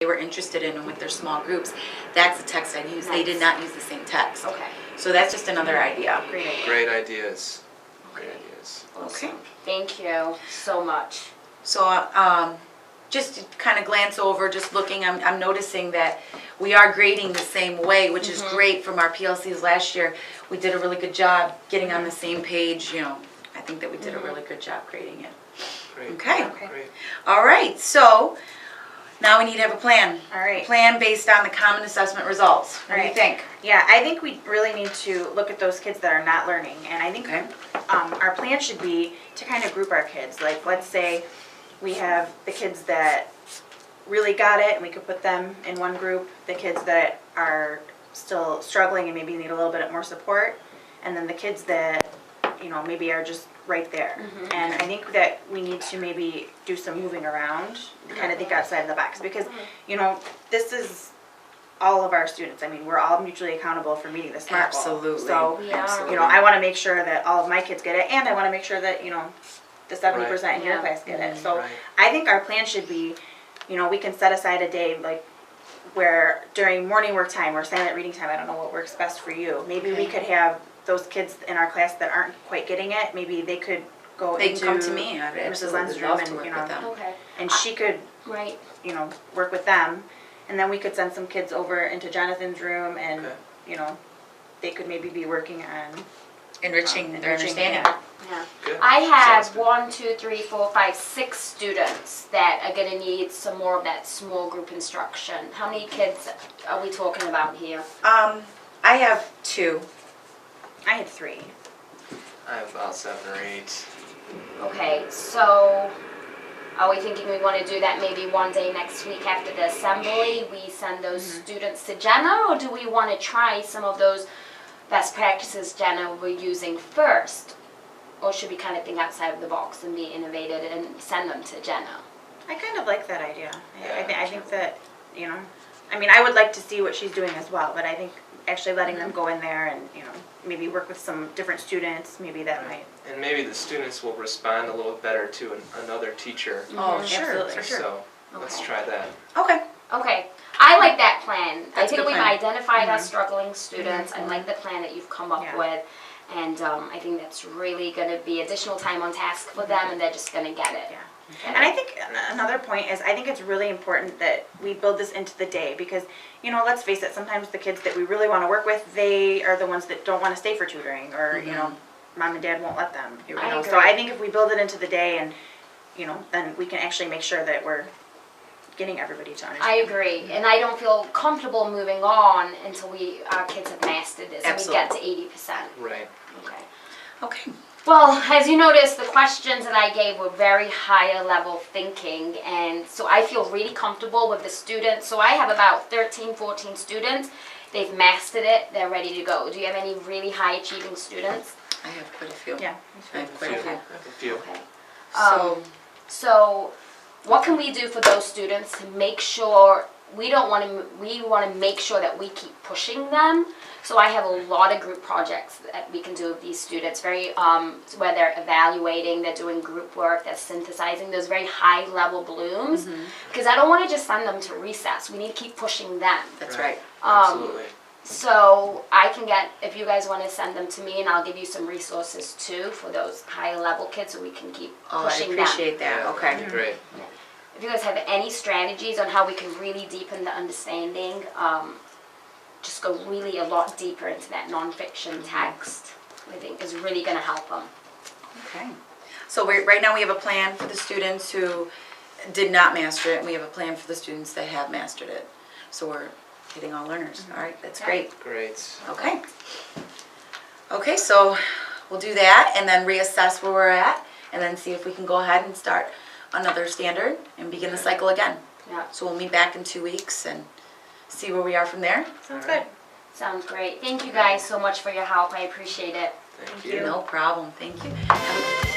they were interested in and with their small groups, that's the text I used. They did not use the same text. Okay. So that's just another idea. Great idea. Great ideas. Great ideas. Okay. Thank you so much. So just to kind of glance over, just looking, I'm noticing that we are grading the same way, which is great from our PLCs last year. We did a really good job getting on the same page, you know. I think that we did a really good job grading it. Great. Okay. Great. All right, so now we need to have a plan. All right. A plan based on the common assessment results. What do you Right. think? Yeah, I think we really need to look at those kids that are not learning, and I think Okay. our plan should be to kind of group our kids. Like, let's say we have the kids that really got it, and we could put them in one group. The kids that are still struggling and maybe need a little bit more support, and then the kids that, you know, maybe are just right there. And I think that we need to maybe do some moving around, kind of think outside of the box, because, you know, this is all of our students. I mean, we're all mutually accountable for meeting the SMART goal. Absolutely. So, We are. Absolutely. you know, I want to make sure that all of my kids get it, and I want to make sure that, you know, the 70% in your Yeah. class get it. So Right. I think our plan should be, you know, we can set aside a day, like, where during morning work time or silent reading time, I don't know what works best for you. Maybe we Okay. could have those kids in our class that aren't quite getting it, maybe they could go They into can come to me. I'd Mrs. absolutely Lenz's room love to and, work you with know, them. Okay. and she could, Right. you know, work with them. And then we could send some kids over into Jonathan's room and, Okay. you know, they could maybe be working on Enriching their enriching, understanding. yeah. Yeah. Good. I Sounds have good. 1, 2, 3, 4, 5, 6 students that are going to need some more of that small group instruction. How many kids are we talking about here? I have 2. I had 3. I have about 7 or 8. Okay, so are we thinking we want to do that maybe one day next week after the assembly? We send those students to Jenna, or do we want to try some of those best practices Jenna we're using first? Or should we kind of think outside of the box and be innovative and send them to Jenna? I kind of like that idea. Yeah. I think that, you know, I mean, I would like to see what she's doing as well, but I think actually letting them go in there and, you know, maybe work with some different students, maybe that might. And maybe the students will respond a little better to another teacher. Oh, sure, Absolutely. for sure. So let's Okay. try that. Okay. Okay, I like that plan. That's I a think good we've plan. identified our struggling students. I like the plan that you've come up Yeah. with. And I think that's really going to be additional time on task for them, and they're just going to get it. Yeah. And I think another point is I think it's really important that we build this into the day because, you know, let's face it, sometimes the kids that we really want to work with, they are the ones that don't want to stay for tutoring or, you know, mom and dad won't let them. You I know? agree. So I think if we build it into the day and, you know, then we can actually make sure that we're getting everybody to understand. I agree, and I don't feel comfortable moving on until our kids have mastered this and we get to 80%. Right. Okay. Okay. Well, as you noticed, the questions that I gave were very higher level thinking, and so I feel really comfortable with the students. So I have about 13, 14 students. They've mastered it. They're ready to go. Do you have any really high achieving students? I have quite a few. Yeah. I have quite a few. I have a few. Okay. So, So what can we do for those students to make sure we want to make sure that we keep pushing them? So I have a lot of group projects that we can do with these students, very where they're evaluating, they're doing group work, they're synthesizing those very high level blooms. Because I don't want to just send them to recess. We need to keep pushing them. that's right. Absolutely. So I can get, if you guys want to send them to me, and I'll give you some resources too for those higher level kids so we can keep Oh, I pushing them. appreciate that. Yeah, Okay. that'd be great. If you guys have any strategies on how we can really deepen the understanding, just go really a lot deeper into that nonfiction text, I think is really going to help them. Okay. So right now we have a plan for the students who did not master it, and we have a plan for the students that have mastered it. So we're hitting all learners. All right, that's Okay. great. Great. Okay. Okay, so we'll do that and then reassess where we're at and then see if we can go ahead and start another standard and begin the cycle again. Yeah, So we'll meet back in 2 weeks and see where we are from there. Sounds All right. good. sounds great. Thank you guys so much for your help. I appreciate it. Thank you. No problem. Thank you. Have a